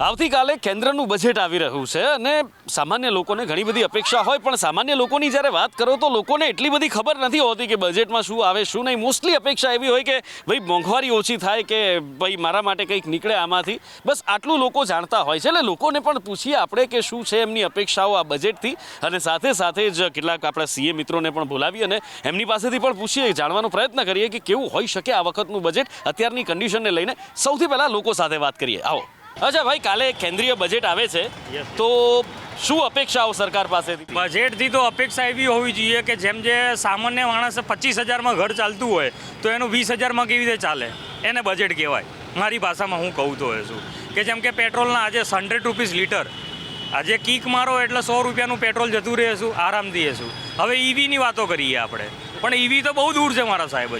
આવતીકાલે કેન્દ્રનું બજેટ આવી રહ્યું છે અને સામાન્ય લોકોને ઘણી બધી અપેક્ષા હોય, પણ સામાન્ય લોકોની જ્યારે વાત કરો તો લોકોને એટલી બધી ખબર નથી હોતી કે બજેટમાં શું આવે શું નહીં. મોસ્ટલી અપેક્ષા એવી હોય કે ભાઈ મોંઘવારી ઓછી થાય કે ભાઈ મારા માટે કંઈક નીકળે આમાંથી, બસ આટલું લોકો જાણતા હોય છે. એટલે લોકોને પણ પૂછીએ આપણે કે શું છે એમની અપેક્ષાઓ આ બજેટથી, અને સાથે સાથે જ કેટલાક આપણા સીએ મિત્રોને પણ બોલાવી અને એમની પાસેથી પણ પૂછીએ, જાણવાનો પ્રયત્ન કરીએ કે કેવું હોઈ શકે આ વખતનું બજેટ અત્યારની કન્ડિશનને લઈને. સૌથી પહેલાં લોકો સાથે વાત કરીએ, આવો. અચ્છા ભાઈ, કાલે કેન્દ્રીય બજેટ આવે છે તો શું અપેક્ષાઓ સરકાર પાસેથી? બજેટથી તો અપેક્ષા એવી હોવી જોઈએ કે જેમ જે સામાન્ય માણસે 25,000માં ઘર ચાલતું હોય તો એનું 20,000માં કેવી રીતે ચાલે, એને બજેટ કહેવાય. મારી ભાષામાં હું કહું તો એ શું કે જેમ કે પેટ્રોલના આજે 100 રૂપીસ લીટર, આજે કિક મારો એટલે 100 રૂપિયાનું પેટ્રોલ જતું રહેશું આરામથી રહેશું. હવે ઈવીની વાતો કરીએ આપણે, પણ ઈવી તો બહુ દૂર છે મારા સાહેબ.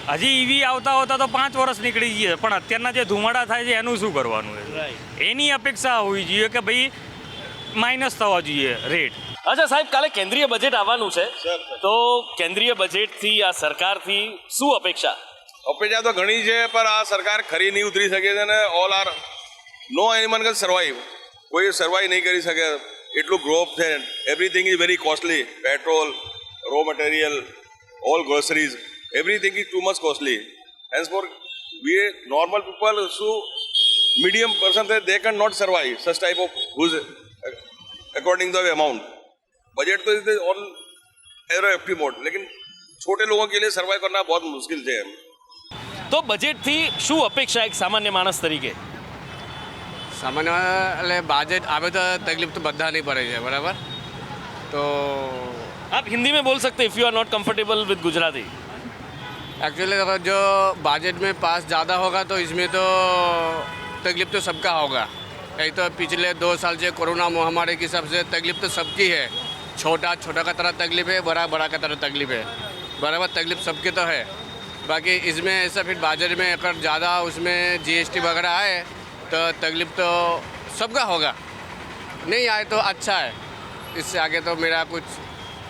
હજી ઈવી આવતા તો 5 વર્ષ નીકળી જઈએ, પણ અત્યારના જે ધુમાડા થાય છે એનું શું કરવાનું છે? એની અપેક્ષા હોવી જોઈએ કે ભાઈ માઇનસ થવા જોઈએ રેટ. અચ્છા સાહેબ, કાલે કેન્દ્રીય બજેટ આવવાનું છે તો કેન્દ્રીય બજેટથી આ સરકારથી શું અપેક્ષા? અપેક્ષા તો ઘણી છે, પણ આ સરકાર ખરી નહીં ઉતરી શકે છે ને all are no any man can survive. કોઈ સર્વાઈવ નહીં કરી શકે એટલું ગ્રોથ છે. Everything is very costly. Petrol, raw material, all groceries, everything is too much costly. Henceforth, we normal people, so medium person, they cannot survive such type of goods according to the amount. Budget तो is all arrow FT mode, लेकिन छोटे लोगों के लिए survive करना बहुत मुश्किल है. તો બજેટથી શું અપેક્ષા એક સામાન્ય માણસ તરીકે? સામાન્ય એટલે બજેટ આવે તો તકલીફ તો બધાની પડે છે, બરાબર? તો आप हिंदी में बोल सकते if you are not comfortable with Gujarati. Actually अगर जो बजट में पास ज़्यादा होगा तो इसमें तो तकलीफ तो सबका होगा. एक तो पिछले 2 साल से कोरोना महामारी की सबसे तकलीफ तो सबकी है. छोटा का तरह तकलीफ है, बड़ा का तरह तकलीफ है, बराबर. तकलीफ सबकी तो है. बाकी इसमें ऐसा फिर बजट में अगर ज़्यादा उसमें जीएसटी वगैरह आए तो तकलीफ तो सबका होगा. नहीं आए तो अच्छा है. इससे आगे तो मेरा कुछ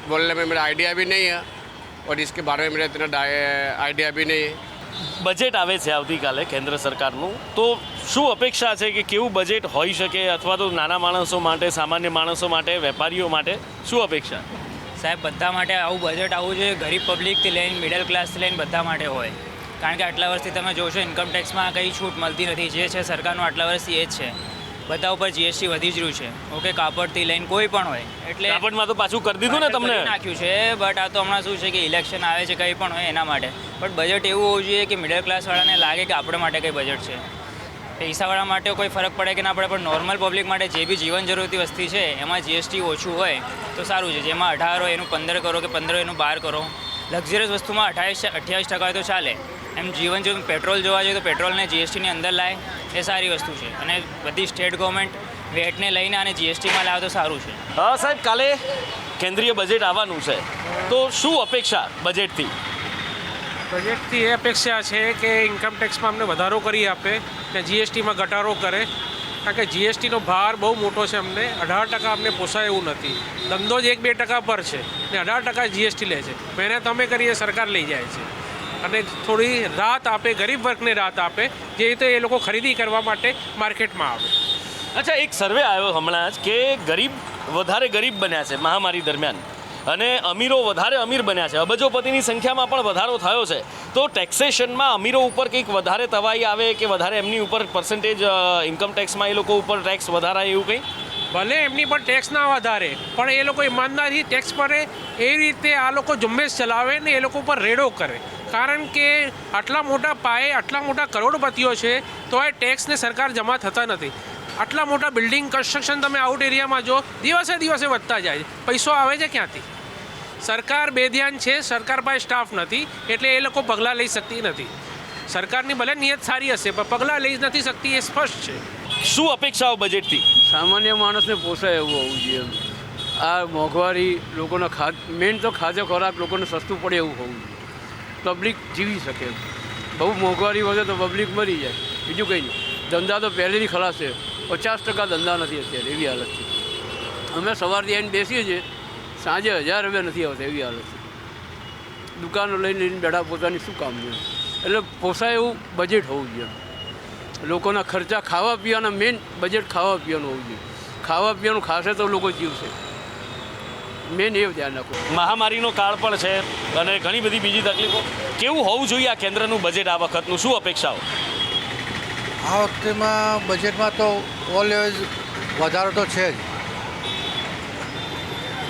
बोलने में मेरा आइडिया भी नहीं है और इसके बारे में मेरा इतना आइडिया भी नहीं है. બજેટ આવે છે આવતીકાલે કેન્દ્ર સરકારનું, તો શું અપેક્ષા છે કે કેવું બજેટ હોઈ શકે, અથવા તો નાના માણસો માટે, સામાન્ય માણસો માટે, વેપારીઓ માટે શું અપેક્ષા? સાહેબ, બધા માટે આવું બજેટ આવવું જોઈએ. ગરીબ પબ્લિકથી લઈને મિડલ ક્લાસથી લઈને બધા માટે હોય. કારણ કે આટલા વર્ષથી તમે જોશો ઇન્કમ ટેક્સમાં કંઈ છૂટ મળતી નથી. જે છે સરકારનું આટલા વર્ષથી એ જ છે. બધા ઉપર જીએસટી વધી જ રહ્યું છે. ઓકે, કાપડથી લઈને કોઈ પણ હોય, એટલે કાપડમાં તો પાછું કરી દીધું ને તમને નાખ્યું છે. બટ આ તો હમણાં શું છે કે ઇલેક્શન આવે છે, કંઈ પણ હોય એના માટે. બટ બજેટ એવું હોવું જોઈએ કે મિડલ ક્લાસવાળાને લાગે કે આપણે માટે કંઈ બજેટ છે. પૈસાવાળા માટે કોઈ ફરક પડે કે ના પડે, પણ નોર્મલ પબ્લિક માટે જે બી જીવન જરૂરી વસ્તુ છે એમાં જીએસટી ઓછું હોય તો સારું છે. જેમાં 18 હોય એનું 15 કરો કે 15 એનું 12 કરો. લક્ઝરિયસ વસ્તુમાં 28% હોય તો ચાલે. એમ જીવન જો પેટ્રોલ જોવા જોઈએ તો પેટ્રોલને જીએસટીની અંદર લાવે એ સારી વસ્તુ છે. અને બધી સ્ટેટ ગવર્મેન્ટ વેટને લઈને અને જીએસટીમાં લાવે તો સારું છે. હા સાહેબ, કાલે કેન્દ્રીય બજેટ આવવાનું છે તો શું અપેક્ષા બજેટથી? બજેટથી એ અપેક્ષા છે કે ઇન્કમ ટેક્સમાં અમને વધારો કરી આપે ને જીએસટીમાં ઘટાડો કરે. કારણ કે જીએસટીનો ભાર બહુ મોટો છે. અમને 18% અમને પોસાય એવું નથી. ધંધો જ 1-2% પર છે ને 18% જીએસટી લે છે. મહેનત અમે કરીએ, સરકાર લઈ જાય છે. અને થોડી રાહત આપે, ગરીબ વર્ગને રાહત આપે, જે રીતે એ લોકો ખરીદી કરવા માટે માર્કેટમાં આવે. અચ્છા, એક સર્વે આવ્યો હમણાં જ કે ગરીબ વધારે ગરીબ બન્યા છે મહામારી દરમિયાન, અને અમીરો વધારે અમીર બન્યા છે. અબજોપતિની સંખ્યામાં પણ વધારો થયો છે. તો ટેક્સેશનમાં અમીરો ઉપર કંઈક વધારે તવાઈ આવે કે વધારે એમની ઉપર પર્સન્ટેજ ઇન્કમ ટેક્સમાં એ લોકો ઉપર ટેક્સ વધારાય એવું કંઈ? ભલે એમની પર ટેક્સ ના વધારે, પણ એ લોકો ઈમાનદારી ટેક્સ ભરે એ રીતે આ લોકો ઝુંબેશ ચલાવે ને એ લોકો પર રેડો કરે. કારણ કે આટલા મોટા પાયે આટલા મોટા કરોડપતિઓ છે તો એ ટેક્સને સરકાર જમા થતા નથી. આટલા મોટા બિલ્ડિંગ કન્સ્ટ્રક્શન તમે આઉટ એરિયામાં જો દિવસે વધતા જાય. પૈસો આવે છે ક્યાંથી? સરકાર બેધ્યાન છે. સરકાર પાસે સ્ટાફ નથી, એટલે એ લોકો પગલાં લઈ શકતી નથી. સરકારની ભલે નિયત સારી હશે પણ પગલાં લઈ નથી શકતી, એ સ્પષ્ટ છે. શું અપેક્ષાઓ બજેટથી? સામાન્ય માણસને પોસાય એવું હોવું જોઈએ. આ મોંઘવારી લોકોના મેઇન તો ખાદ્ય ખોરાક લોકોને સસ્તું પડે એવું હોવું જોઈએ. પબ્લિક જીવી શકે. બહુ મોંઘવારી વધે તો પબ્લિક મરી જાય, બીજું કંઈ નહીં. ધંધા તો પહેલેથી ખલાસ છે. 50% ધંધા નથી અત્યારે, એવી હાલત છે. અમે સવારથી આવીને બેસીએ છીએ, સાંજે 1000 રૂપિયા નથી આવતા, એવી હાલત છે. દુકાનો લઈને બેઠા પોતાની શું કામ છે. એટલે પોસાય એવું બજેટ હોવું જોઈએ. લોકોના ખર્ચા ખાવા પીવાના મેઇન બજેટ ખાવા પીવાનું હોવું જોઈએ. ખાવા પીવાનું ખાશે તો લોકો જીવશે. મેઇન એ ધ્યાન રાખો. મહામારીનો કાળ પણ છે અને ઘણી બધી બીજી તકલીફો. કેવું હોવું જોઈએ આ કેન્દ્રનું બજેટ આ વખતનું, શું અપેક્ષાઓ? આ વખતેમાં બજેટમાં તો ઓલવેઝ વધારો તો છે જ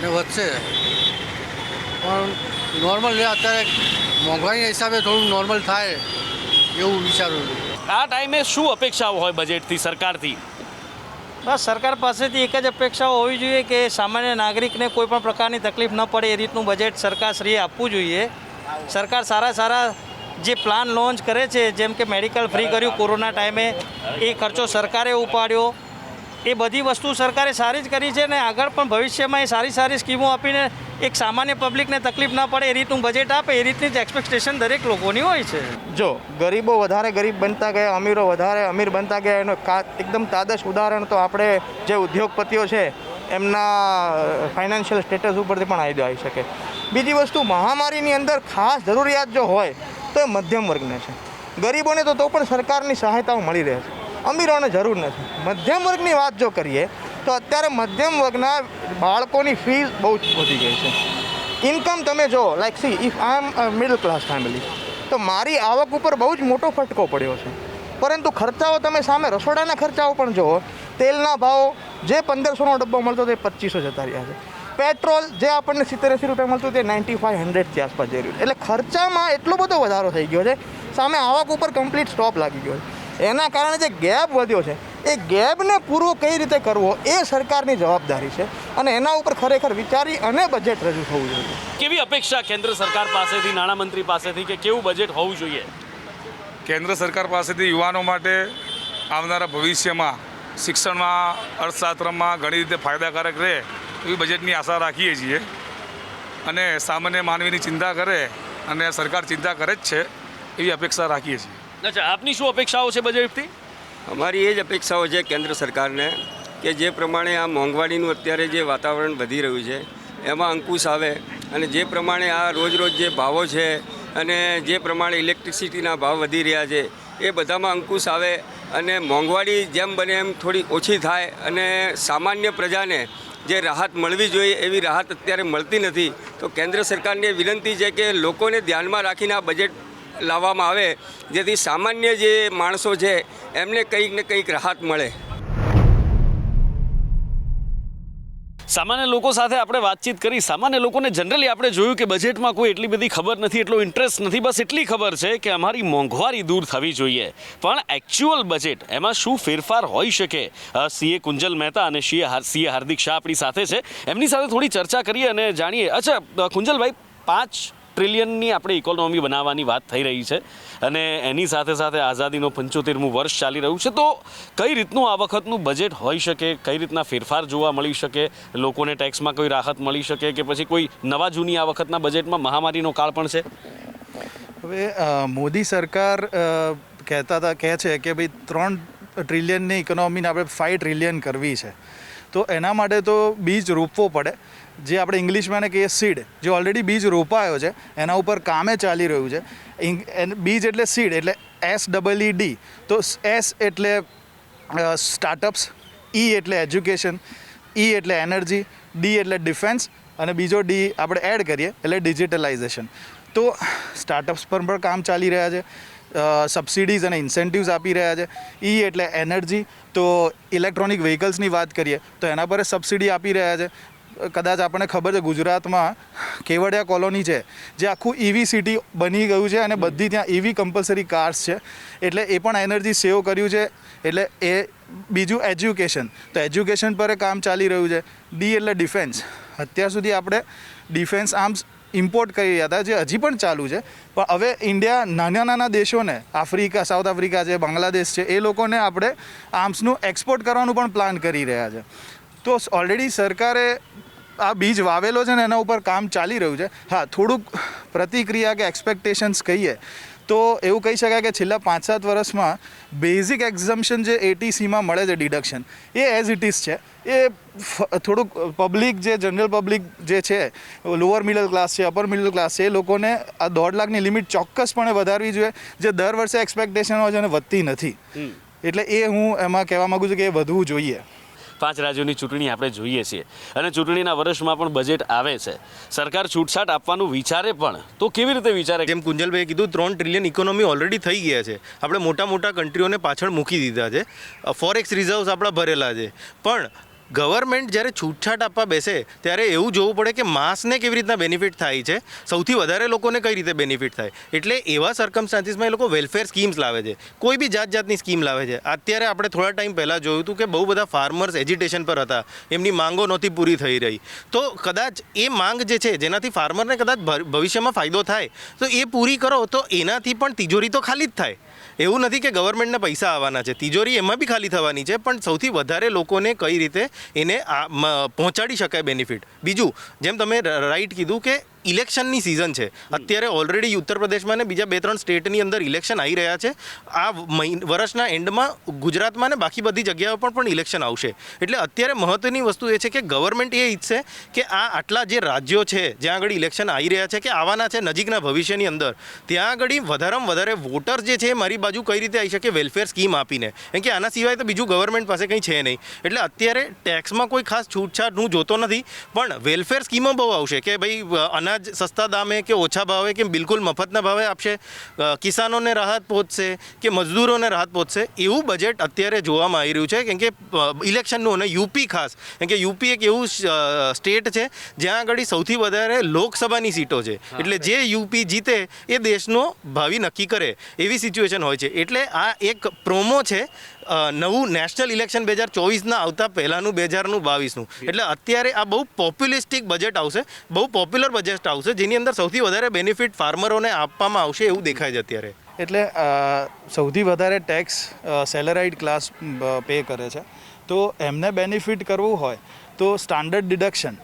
ને વધશે, પણ નોર્મલ અત્યારે મોંઘવારીના હિસાબે થોડું નોર્મલ થાય એવું વિચારું છું. આ ટાઈમે શું અપેક્ષાઓ હોય બજેટથી, સરકારથી? બસ સરકાર પાસેથી એક જ અપેક્ષાઓ હોવી જોઈએ કે સામાન્ય નાગરિકને કોઈ પણ પ્રકારની તકલીફ ન પડે એ રીતનું બજેટ સરકારશ્રીએ આપવું જોઈએ. સરકાર સારા જે પ્લાન લોન્ચ કરે છે, જેમ કે મેડિકલ ફ્રી કર્યું કોરોના ટાઈમે, એ ખર્ચો સરકારે ઉપાડ્યો, એ બધી વસ્તુ સરકારે સારી જ કરી છે ને આગળ પણ ભવિષ્યમાં એ સારી સ્કીમો આપીને એક સામાન્ય પબ્લિકને તકલીફ ના પડે એ રીતનું બજેટ આપે, એ રીતની જ એક્સપેક્ટેશન દરેક લોકોની હોય છે. જો ગરીબો વધારે ગરીબ બનતા ગયા, અમીરો વધારે અમીર બનતા ગયા, એનો એકદમ તાદશ ઉદાહરણ તો આપણે જે ઉદ્યોગપતિઓ છે એમના ફાઇનાન્શિયલ સ્ટેટસ ઉપરથી પણ આવી શકે. બીજી વસ્તુ, મહામારીની અંદર ખાસ જરૂરિયાત જો હોય તો એ મધ્યમ વર્ગને છે. ગરીબોને તો પણ સરકારની સહાયતાઓ મળી રહે છે, અમીરોને જરૂર નથી. મધ્યમ વર્ગની વાત જો કરીએ તો અત્યારે મધ્યમ વર્ગના બાળકોની ફીસ બહુ જ વધી ગઈ છે. ઇન્કમ તમે જો like see if I am middle class family, તો મારી આવક ઉપર બહુ જ મોટો ફટકો પડ્યો છે. પરંતુ ખર્ચાઓ તમે સામે રસોડાના ખર્ચાઓ પણ જુઓ, તેલના ભાવ જે 1500નો ડબ્બો મળતો તે 2500 જતા રહ્યા છે. પેટ્રોલ જે આપણને 70-80 રૂપિયા મળતું તે 95-100 આસપાસ જઈ રહ્યું. એટલે ખર્ચામાં એટલો બધો વધારો થઈ ગયો છે, સામે આવક ઉપર કમ્પ્લીટ સ્ટોપ લાગી ગયો છે. એના કારણે જે ગેપ વધ્યો છે એ ગેપને પૂરો કઈ રીતે કરવો એ સરકારની જવાબદારી છે અને એના ઉપર ખરેખર વિચારી અને બજેટ રજૂ થવું જોઈએ. કેવી અપેક્ષા કેન્દ્ર સરકાર પાસેથી, નાણામંત્રી પાસેથી કે કેવું બજેટ હોવું જોઈએ? કેન્દ્ર સરકાર પાસેથી યુવાનો માટે આવનારા ભવિષ્યમાં શિક્ષણમાં, અર્થશાસ્ત્રમાં ઘણી રીતે ફાયદાકારક રહે એવી બજેટની આશા રાખીએ છીએ અને સામાન્ય માનવીની ચિંતા કરે અને સરકાર ચિંતા કરે જ છે એવી અપેક્ષા રાખીએ છીએ. અચ્છા, આપની શું અપેક્ષાઓ છે બજેટથી? અમારી એ જ અપેક્ષાઓ છે કેન્દ્ર સરકારને કે જે પ્રમાણે આ મોંઘવારીનું અત્યારે જે વાતાવરણ વધી રહ્યું છે એમાં અંકુશ આવે અને જે પ્રમાણે આ રોજ જે ભાવો છે અને જે પ્રમાણે ઇલેક્ટ્રિસિટીના ભાવ વધી રહ્યા છે એ બધામાં અંકુશ આવે અને મોંઘવારી જેમ બને એમ થોડી ઓછી થાય અને સામાન્ય પ્રજાને જે રાહત મળવી જોઈએ એવી રાહત અત્યારે મળતી નથી. તો કેન્દ્ર સરકારને વિનંતી છે કે લોકોને ધ્યાનમાં રાખીને આ બજેટ લાવવામાં આવે જેથી સામાન્ય જે માણસો છે એમને કંઈક ને કંઈક રાહત મળે. સામાન્ય લોકો સાથે આપણે વાતચીત કરી. સામાન્ય લોકોને જનરલી આપણે જોયું કે બજેટમાં કોઈ એટલી બધી ખબર નથી, એટલો ઇન્ટરેસ્ટ નથી. બસ એટલી ખબર છે કે અમારી મોંઘવારી દૂર થવી જોઈએ, પણ એકચ્યુઅલ બજેટ એમાં શું ફેરફાર હોઈ શકે? સીએ કુંજલ મહેતા અને સીએ હાર્દિક શાહ આપણી સાથે છે, એમની સાથે થોડી ચર્ચા કરીએ અને જાણીએ. અચ્છા કુંજલભાઈ, 5 ટ્રિલિયનની આપણે ઇકોનોમી બનાવવાની વાત થઈ રહી છે અને એની સાથે સાથે આઝાદીનો 75મું વર્ષ ચાલી રહ્યું છે, તો કઈ રીતનું આ વખતનું બજેટ હોઈ શકે? કઈ રીતના ફેરફાર જોવા મળી શકે? લોકોને ટેક્સમાં કોઈ રાહત મળી શકે કે પછી કોઈ નવા જૂની આ વખતના બજેટમાં મહામારીનો કાળ પણ છે? હવે મોદી સરકાર કહે છે કે ભાઈ 3 ટ્રિલિયનની ઇકોનોમીને આપણે 5 ટ્રિલિયન કરવી છે, તો એના માટે તો બીજ રોપવો પડે. જે આપણે ઇંગ્લિશમાં એને કહીએ સીડ, જે ઓલરેડી બીજ રોપાયો છે એના ઉપર કામે ચાલી રહ્યું છે. બીજ એટલે સીડ એટલે SEED. તો S એટલે સ્ટાર્ટઅપ્સ, E એટલે એજ્યુકેશન, E એટલે એનર્જી, D એટલે ડિફેન્સ અને બીજો D આપણે એડ કરીએ એટલે ડિજિટલાઇઝેશન. તો સ્ટાર્ટઅપ્સ પર પણ કામ ચાલી રહ્યા છે, સબસિડીઝ અને ઇન્સેન્ટિવ્સ આપી રહ્યા છે. E એટલે એનર્જી, તો ઇલેક્ટ્રોનિક વ્હીકલ્સની વાત કરીએ તો એના પર સબસિડી આપી રહ્યા છે. કદાચ આપણને ખબર છે ગુજરાતમાં કેવડિયા કોલોની છે જે આખું EV સિટી બની ગયું છે અને બધી ત્યાં EV કમ્પલસરી કાર્સ છે, એટલે એ પણ એનર્જી સેવ કર્યું છે. એટલે એ બીજું એજ્યુકેશન, તો એજ્યુકેશન પર કામ ચાલી રહ્યું છે. D એટલે ડિફેન્સ. અત્યાર સુધી આપણે ડિફેન્સ આર્મ્સ ઇમ્પોર્ટ કરી રહ્યા હતા જે હજી પણ ચાલુ છે, પણ હવે ઇન્ડિયા નાના દેશોને, આફ્રિકા, સાઉથ આફ્રિકા છે, બાંગ્લાદેશ છે, એ લોકોને આપણે આર્મ્સનું એક્સપોર્ટ કરવાનું પણ પ્લાન કરી રહ્યા છે. તો ઓલરેડી સરકારે આ બીજ વાવેલો છે ને એના ઉપર કામ ચાલી રહ્યું છે. હા, થોડુંક પ્રતિક્રિયા કે એક્સપેક્ટેશન્સ કહીએ તો એવું કહી શકાય કે છેલ્લા 5-7 વર્ષમાં બેઝિક એક્ઝમ્પશન જે ATCમાં મળે છે deduction, A as it is છે. એ થોડુંક પબ્લિક, જે જનરલ પબ્લિક જે છે, લોઅર મિડલ ક્લાસ છે, અપર મિડલ ક્લાસ છે, એ લોકોને આ 1.5 લાખની લિમિટ ચોક્કસપણે વધારવી જોઈએ, જે દર વર્ષે એક્સપેક્ટેશન હોય છે અને વધતી નથી. એટલે એ હું એમાં કહેવા માગું છું કે એ વધવું જોઈએ. 5 રાજ્યોની ચૂંટણી આપણે જોઈએ છીએ અને ચૂંટણીના વર્ષમાં પણ બજેટ આવે છે. સરકાર છૂટછાટ આપવાનું વિચારે પણ તો કેવી રીતે વિચારે? જેમ કુંજલભાઈએ કીધું 3 ટ્રિલિયન ઇકોનોમી ઓલરેડી થઈ ગયા છે. આપણે મોટા મોટા કન્ટ્રીઓને પાછળ મૂકી દીધા છે. ફોરેક્સ રિઝર્વ્સ આપણા ભરેલા છે. પણ ગવર્મેન્ટ જ્યારે છૂટછાટ આપવા બેસે ત્યારે એવું જોવું પડે કે માસને કેવી રીતના બેનિફિટ થાય છે, સૌથી વધારે લોકોને કઈ રીતે બેનિફિટ થાય. એટલે એવા સર્કમસ્ટાન્સીસમાં એ લોકો વેલફેર સ્કીમ્સ લાવે છે, કોઈ બી જાતની સ્કીમ લાવે છે. અત્યારે આપણે થોડા ટાઈમ પહેલાં જોયું હતું કે બહુ બધા ફાર્મર્સ એજિટેશન પર હતા, એમની માંગો નહોતી પૂરી થઈ રહી. તો કદાચ એ માંગ જે છે જેનાથી ફાર્મરને કદાચ ભવિષ્યમાં ફાયદો થાય તો એ પૂરી કરો તો એનાથી પણ તિજોરી તો ખાલી જ થાય. એવું નથી કે ગવર્મેન્ટને પૈસા આવવાના છે, તિજોરી એમાં બી ખાલી થવાની છે, પણ સૌથી વધારે લોકોને કઈ રીતે એને પહોંચાડી શકાય બેનિફિટ. બીજું, જેમ તમે રાઈટ કીધું કે ઇલેક્શનની સિઝન છે અત્યારે, ઓલરેડી ઉત્તર પ્રદેશમાં ને બીજા 2-3 સ્ટેટની અંદર ઇલેક્શન આવી રહ્યા છે. આ વર્ષના એન્ડમાં ગુજરાતમાં ને બાકી બધી જગ્યાઓ પર પણ ઇલેક્શન આવશે. એટલે અત્યારે મહત્વની વસ્તુ એ છે કે ગવર્મેન્ટ એ ઈચ્છે કે આટલા જે રાજ્યો છે જ્યાં આગળ ઇલેક્શન આવી રહ્યા છે કે આવવાના છે નજીકના ભવિષ્યની અંદર, ત્યાં આગળ વધારેમાં વધારે વોટર જે છે મારી બાજુ કઈ રીતે આવી શકે વેલફેર સ્કીમ આપીને, કેમ કે આના સિવાય તો બીજું ગવર્મેન્ટ પાસે કંઈ છે નહીં. એટલે અત્યારે ટેક્સમાં કોઈ ખાસ છૂટછાટ હું જોતો નથી, પણ વેલફેર સ્કીમો બહુ આવશે કે ભાઈ અનાજ સસ્તા દામે કે ઓછા ભાવે કે બિલકુલ મફતના ભાવે આપશે, કિસાનોને રાહત પહોંચશે કે મજદૂરોને રાહત પહોંચશે. એવું બજેટ અત્યારે જોવામાં આવી રહ્યું છે, કેમ કે ઇલેક્શનનું અને યુપી ખાસ, કેમ કે યુપી એક એવું સ્ટેટ છે જ્યાં આગળ સૌથી વધારે લોકસભાની સીટો છે. એટલે જે યુપી જીતે એ દેશનો ભાવિ નક્કી કરે એવી સિચ્યુએશન હોય છે. એટલે આ એક પ્રોમો છે નવું નેશનલ ઇલેક્શન 2024ના આવતા પહેલાંનું 2022નું. એટલે અત્યારે આ બહુ પોપ્યુલિસ્ટિક બજેટ આવશે, બહુ પોપ્યુલર બજેટ આવશે, જેની અંદર સૌથી વધારે બેનિફિટ ફાર્મરોને આપવામાં આવશે એવું દેખાય છે અત્યારે. એટલે સૌથી વધારે ટેક્સ સેલેરાઇડ ક્લાસ પે કરે છે, તો એમને બેનિફિટ કરવું હોય તો સ્ટાન્ડર્ડ ડિડક્શન,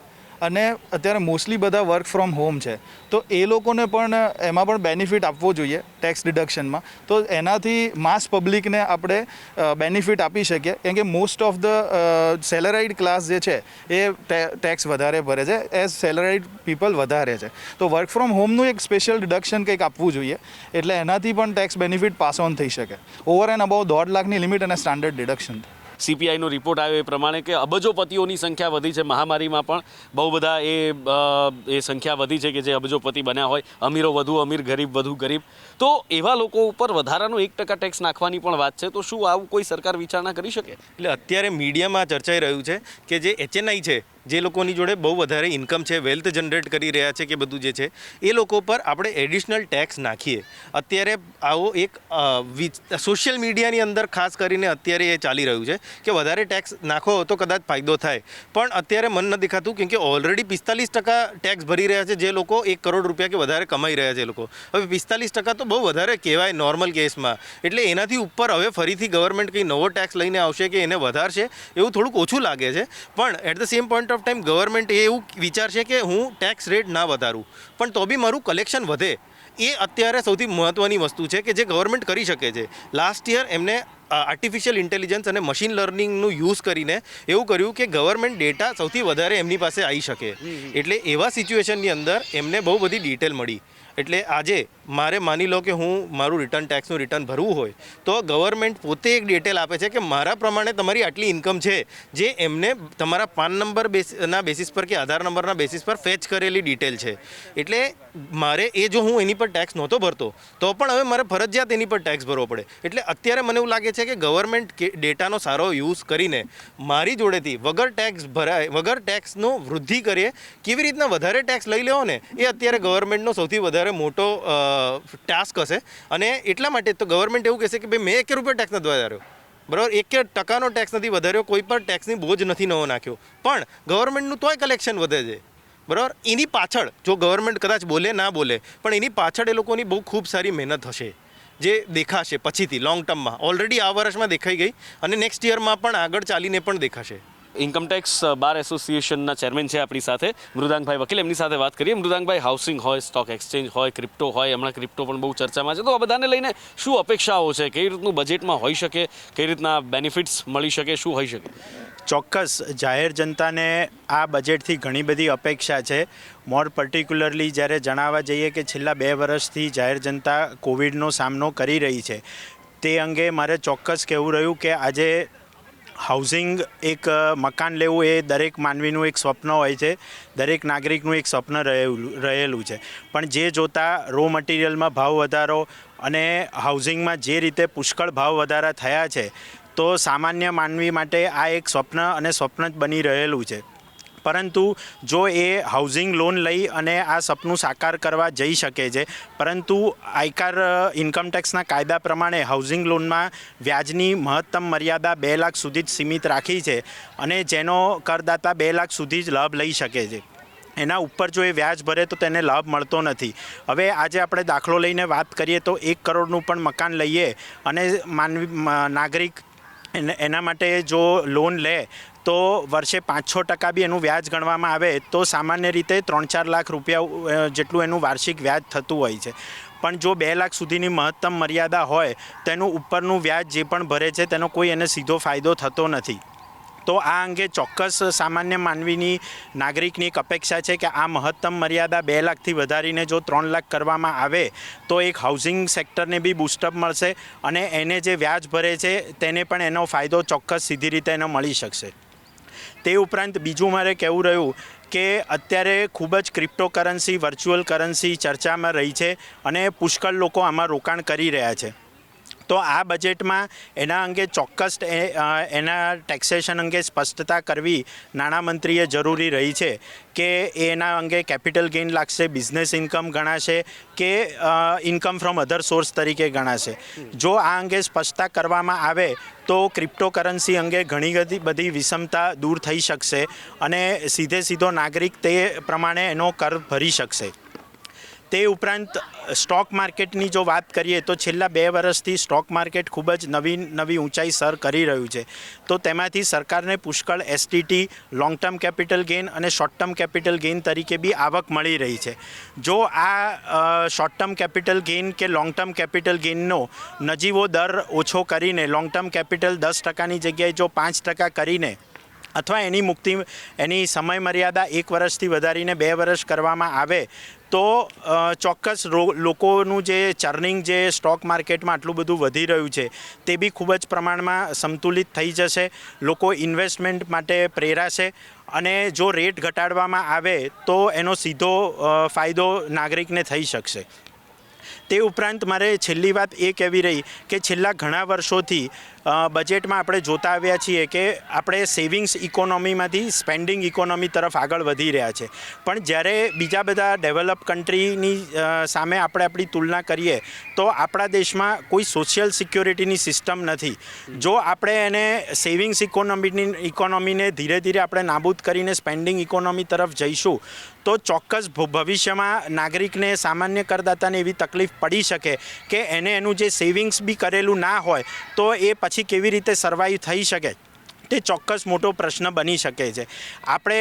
અને અત્યારે મોસ્ટલી બધા વર્ક ફ્રોમ હોમ છે તો એ લોકોને પણ એમાં પણ બેનિફિટ આપવો જોઈએ ટેક્સ ડિડક્શનમાં. તો એનાથી માસ પબ્લિકને આપણે બેનિફિટ આપી શકીએ, કેમ કે મોસ્ટ ઓફ ધ સેલેરાઇડ ક્લાસ જે છે એ ટેક્સ વધારે ભરે છે, એઝ સેલેરાઇડ પીપલ વધારે છે. તો વર્ક ફ્રોમ હોમનું એક સ્પેશિયલ ડિડક્શન કંઈક આપવું જોઈએ, એટલે એનાથી પણ ટેક્સ બેનિફિટ પાસ ઓન થઈ શકે. ઓવર એન્ડ અબાઉ 2.5 લાખની લિમિટ અને સ્ટાન્ડર્ડ ડિડક્શન. CPIનો રિપોર્ટ આવ્યો એ પ્રમાણે કે અબજોપતિઓની સંખ્યા વધી છે. મહામારીમાં પણ બહુ બધા એ સંખ્યા વધી છે કે જે અબજોપતિ બન્યા હોય, અમીરો વધુ અમીર, ગરીબ વધુ ગરીબ. તો એવા લોકો ઉપર વધારાનો 1% ટેક્સ નાખવાની પણ વાત છે. તો શું આવું કોઈ સરકાર વિચારણા કરી શકે? એટલે અત્યારે મીડિયામાં ચર્ચાઈ રહ્યું છે કે જે HNI છે, જે લોકોની જોડે બહુ વધારે ઇન્કમ છે, વેલ્થ જનરેટ કરી રહ્યા છે કે બધું જે છે, એ લોકો પર આપણે એડિશનલ ટેક્સ નાખીએ. અત્યારે આવો એક સોશિયલ મીડિયાની અંદર ખાસ કરીને અત્યારે એ ચાલી રહ્યું છે કે વધારે ટેક્સ નાખો તો કદાચ ફાયદો થાય. પણ અત્યારે મન નથી દેખાતું, કેમ કે ઓલરેડી 45% ટેક્સ ભરી રહ્યા છે જે લોકો 1 કરોડ રૂપિયા કે વધારે કમાઈ રહ્યા છે લોકો. હવે 45% તો બહુ વધારે કહેવાય નોર્મલ કેસમાં. એટલે એનાથી ઉપર હવે ફરીથી ગવર્મેન્ટ કંઈ નવો ટેક્સ લઈને આવશે કે એને વધારશે એવું થોડુંક ઓછું લાગે છે. પણ at the same point of time government એવું વિચારશે કે હું ટેક્સ રેટ ના વધારું પણ તો બી મારું કલેક્શન વધે. એ અત્યારે સૌથી મહત્ત્વની વસ્તુ છે કે જે ગવર્મેન્ટ કરી શકે છે. લાસ્ટ યર એમને આર્ટિફિશિયલ ઇન્ટેલિજન્સ અને મશીન લર્નિંગનું યુઝ કરીને એવું કર્યું કે ગવર્મેન્ટ ડેટા સૌથી વધારે એમની પાસે આવી શકે. એટલે એવા સિચ્યુએશનની અંદર એમને બહુ બધી ડિટેલ મળી. એટલે આજે મારે માની લો કે હું મારું ટેક્સનું રિટર્ન ભરવું હોય તો ગવર્મેન્ટ પોતે એક ડિટેલ આપે છે કે મારા પ્રમાણે તમારી આટલી ઇન્કમ છે, જે એમને તમારા પાન નંબર ના બેસિસ પર કે આધાર નંબરના બેસિસ પર ફેચ કરેલી ડિટેલ છે. એટલે મારે એ જો હું એની પર ટેક્સ નહોતો ભરતો તો પણ હવે મારે ફરજિયાત એની પર ટેક્સ ભરવો પડે. એટલે અત્યારે મને એવું લાગે છે કે ગવર્મેન્ટ ડેટાનો સારો યુઝ કરીને મારી જોડેથી વગર ટેક્સ ભરાય, વગર ટેક્સનો વૃદ્ધિ કરીએ, કેવી રીતના વધારે ટેક્સ લઈ લેવો ને, એ અત્યારે ગવર્મેન્ટનો સૌથી વધારે મોટો ટાસ્ક હશે. અને એટલા માટે તો ગવર્મેન્ટ એવું કહેશે કે ભાઈ મેં 1 રૂપિયા ટેક્સ નથી વધાર્યો, બરાબર, 1% ટેક્સ નથી વધાર્યો, કોઈ પણ ટેક્સની બોજ નથી નવો નાખ્યો, પણ ગવર્મેન્ટનું તોય કલેક્શન વધે છે, બરાબર. એની પાછળ જો ગવર્મેન્ટ કદાચ બોલે ના બોલે પણ એની પાછળ એ લોકોની બહુ ખૂબ સારી મહેનત હશે જે દેખાશે પછીથી લોંગ ટર્મમાં. ઓલરેડી આ વર્ષમાં દેખાઈ ગઈ અને નેક્સ્ટ યરમાં પણ આગળ ચાલીને પણ દેખાશે. ઇન્કમટેક્સ બાર એસોસિએશનના ચેરમેન છે આપણી સાથે મૃદાંકભાઈ વકીલ, એમની સાથે વાત કરીએ. મૃદાંકભાઈ, હાઉસિંગ હોય, સ્ટોક એક્સચેન્જ હોય, ક્રિપ્ટો હોય, હમણાં ક્રિપ્ટો પણ બહુ ચર્ચામાં છે, તો આ બધાને લઈને શું અપેક્ષાઓ છે? કઈ રીતનું બજેટમાં હોઈ શકે, કઈ રીતના બેનિફિટ્સ મળી શકે, શું હોઈ શકે? ચોક્કસ જાહેર જનતાને આ બજેટથી ઘણી બધી અપેક્ષા છે. મોર પર્ટિક્યુલરલી જ્યારે જણાવવા જઈએ કે છેલ્લા 2 વર્ષથી જાહેર જનતા કોવિડનો સામનો કરી રહી છે, તે અંગે મારે ચોક્કસ કહેવું રહ્યું કે આજે હાઉસિંગ એક મકાન લેવું એ દરેક માનવીનું એક સ્વપ્ન હોય છે, દરેક નાગરિકનું એક સ્વપ્ન રહેલું છે. પણ જે જોતાં રો મટીરિયલમાં ભાવ વધારો અને હાઉસિંગમાં જે રીતે પુષ્કળ ભાવ વધારા થયા છે તો સામાન્ય માનવી માટે આ એક સ્વપ્ન અને સ્વપ્ન જ બની રહેલું છે. પરંતુ જો એ હાઉસિંગ લોન લઈ અને આ સપનું સાકાર કરવા જઈ શકે છે, પરંતુ આયકર ઇન્કમટેક્સના કાયદા પ્રમાણે હાઉસિંગ લોનમાં વ્યાજની મહત્તમ મર્યાદા 2 લાખ સુધી જ સીમિત રાખી છે અને જેનો કરદાતા 2 લાખ સુધી જ લાભ લઈ શકે છે. એના ઉપર જો એ વ્યાજ ભરે તો તેને લાભ મળતો નથી. હવે આજે આપણે દાખલો લઈને વાત કરીએ તો 1 કરોડનું પણ મકાન લઈએ અને નાગરિક એના માટે જો લોન લે તો વર્ષે 5-6% બી એનું વ્યાજ ગણવામાં આવે તો સામાન્ય રીતે 3-4 લાખ રૂપિયા જેટલું એનું વાર્ષિક વ્યાજ થતું હોય છે. પણ જો 2 લાખ સુધીની મહત્તમ મર્યાદા હોય તો એનું ઉપરનું વ્યાજ જે પણ ભરે છે તેનો કોઈ એને સીધો ફાયદો થતો નથી. તો આ અંગે ચોક્કસ સામાન્ય માનવીની નાગરિકની એક અપેક્ષા છે કે આ મહત્તમ મર્યાદા 2 લાખથી વધારીને જો 3 લાખ કરવામાં આવે તો એક હાઉસિંગ સેક્ટરને બી બૂસ્ટઅપ મળશે અને એને જે વ્યાજ ભરે છે તેને પણ એનો ફાયદો ચોક્કસ સીધી રીતે એનો મળી શકશે. તે ઉપરાંત બીજું મારે કહેવું રહ્યું કે અત્યારે ખૂબ જ ક્રિપ્ટોકરન્સી, વર્ચ્યુઅલ કરન્સી ચર્ચામાં રહી છે અને પુષ્કળ લોકો આમાં રોકાણ કરી રહ્યા છે. તો આ બજેટમાં એના અંગે ચોક્કસ એના ટેક્સેશન અંગે સ્પષ્ટતા કરવી નાણામંત્રીએ જરૂરી રહી છે કે એના અંગે કેપિટલ ગેઇન લાગશે, બિઝનેસ ઇન્કમ ગણાશે કે ઇન્કમ ફ્રોમ અધર સોર્સ તરીકે ગણાશે. જો આ અંગે સ્પષ્ટતા કરવામાં આવે તો ક્રિપ્ટોકરન્સી અંગે ઘણી બધી વિષમતા દૂર થઈ શકશે અને સીધો નાગરિક તે પ્રમાણે એનો કર ભરી શકશે. તે ઉપરાંત સ્ટોક માર્કેટની જો વાત કરીએ તો છેલ્લા 2 વર્ષથી સ્ટોક માર્કેટ ખૂબ જ નવી ઊંચાઈ સર કરી રહ્યું છે. તો તેમાંથી સરકારને પુષ્કળ STT, long term capital gain અને શોર્ટ ટર્મ કેપિટલ ગેઇન તરીકે બી આવક મળી રહી છે. જો આ શોર્ટ ટર્મ કેપિટલ ગેઇન કે લોંગ ટર્મ કેપિટલ ગેઇનનો નજીવો દર ઓછો કરીને લોંગ ટર્મ કેપિટલ 10%ની જગ્યાએ જો 5% કરીને અથવા એની સમય મર્યાદા 1 વર્ષથી વધારીને 2 વર્ષ કરવામાં આવે તો ચોક્કસ લોકોનું જે ચર્નિંગ જે સ્ટોક માર્કેટમાં આટલું બધું વધી રહ્યું છે તે બી ખૂબ જ પ્રમાણમાં સંતુલિત થઈ જશે. લોકો ઇન્વેસ્ટમેન્ટ માટે પ્રેરાશે અને જો રેટ ઘટાડવામાં આવે તો એનો સીધો ફાયદો નાગરિકને થઈ શકશે. તે ઉપરાંત મારે છેલ્લી વાત એ કહેવી રહી કે છેલ્લા ઘણા વર્ષોથી બજેટમાં આપણે જોતા આવ્યા છીએ કે આપણે સેવિંગ્સ ઇકોનોમીમાંથી સ્પેન્ડિંગ ઇકોનોમી તરફ આગળ વધી રહ્યા છે. પણ જ્યારે બીજા બધા ડેવલપ કન્ટ્રીની સામે આપણે આપણી તુલના કરીએ તો આપણા દેશમાં કોઈ સોશિયલ સિક્યોરિટીની સિસ્ટમ નથી. જો આપણે એને સેવિંગ્સ ઇકોનોમીને ધીરે ધીરે આપણે નાબૂદ કરીને સ્પેન્ડિંગ ઇકોનોમી તરફ જઈશું તો ચોક્કસ ભવિષ્યમાં નાગરિકને, સામાન્ય કરદાતાને એવી તકલીફ પડી શકે કે એનું જે સેવિંગ્સ બી કરેલું ના હોય તો એ પછી કેવી રીતે સર્વાઈવ થઈ શકે તે ચોક્કસ મોટો પ્રશ્ન બની શકે છે. આપણે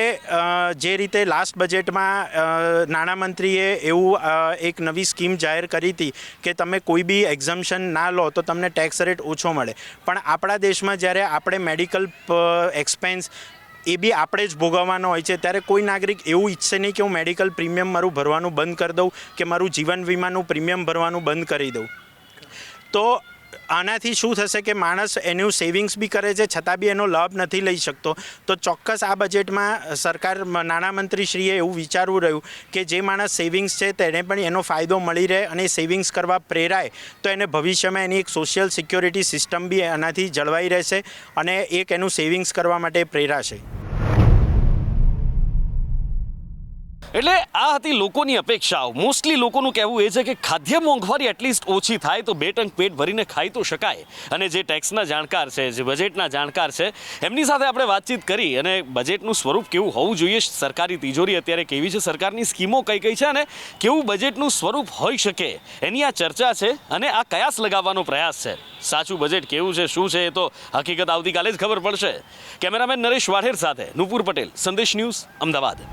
જે રીતે લાસ્ટ બજેટમાં નાણામંત્રીએ એવું એક નવી સ્કીમ જાહેર કરી હતી કે તમે કોઈ બી એક્ઝમ્પશન ના લો તો તમને ટેક્સ રેટ ઓછો મળે. પણ આપણા દેશમાં જ્યારે આપણે મેડિકલ એક્સપેન્સ એ બી આપણે જ ભોગવવાનો હોય છે ત્યારે કોઈ નાગરિક એવું ઈચ્છે નહીં કે હું મેડિકલ પ્રીમિયમ મારું ભરવાનું બંધ કરી દઉં કે મારું જીવન વીમાનું પ્રીમિયમ ભરવાનું બંધ કરી દઉં. તો આનાથી શું થશે કે માણસ એનું સેવિંગ્સ બી કરે છે છતાં બી એનો લાભ નથી લઈ શકતો. તો ચોક્કસ આ બજેટમાં સરકાર, નાણામંત્રીશ્રીએ એવું વિચારવું રહ્યું કે જે માણસ સેવિંગ્સ છે તેને પણ એનો ફાયદો મળી રહે અને સેવિંગ્સ કરવા પ્રેરાય તો એને ભવિષ્યમાં એની એક સોશિયલ સિક્યોરિટી સિસ્ટમ બી આનાથી જળવાઈ રહેશે અને એક એનું સેવિંગ્સ કરવા માટે પ્રેરાશે. એટલે આ હતી લોકોની અપેક્ષાઓ. મોસ્ટલી લોકોનું કહેવું એ છે કે ખાદ્ય મોંઘવારી એટલીસ્ટ ઓછી થાય તો 2 ટંક પેટ ભરીને ખાઈ તો શકાય. અને જે ટેક્સના જાણકાર છે, જે બજેટના જાણકાર છે, એમની સાથે આપણે વાતચીત કરી અને બજેટનું સ્વરૂપ કેવું હોવું જોઈએ, સરકારી તિજોરી અત્યારે કેવી છે, સરકારની સ્કીમો કઈ છે અને કેવું બજેટનું સ્વરૂપ હોઈ શકે એની આ ચર્ચા છે અને આ કયાસ લગાવવાનો પ્રયાસ છે. સાચું બજેટ કેવું છે, શું છે, એ તો હકીકત આવતીકાલે જ ખબર પડશે. કેમેરામેન નરેશ વાઢેર સાથે નુપુર પટેલ, સંદેશ ન્યૂઝ, અમદાવાદ.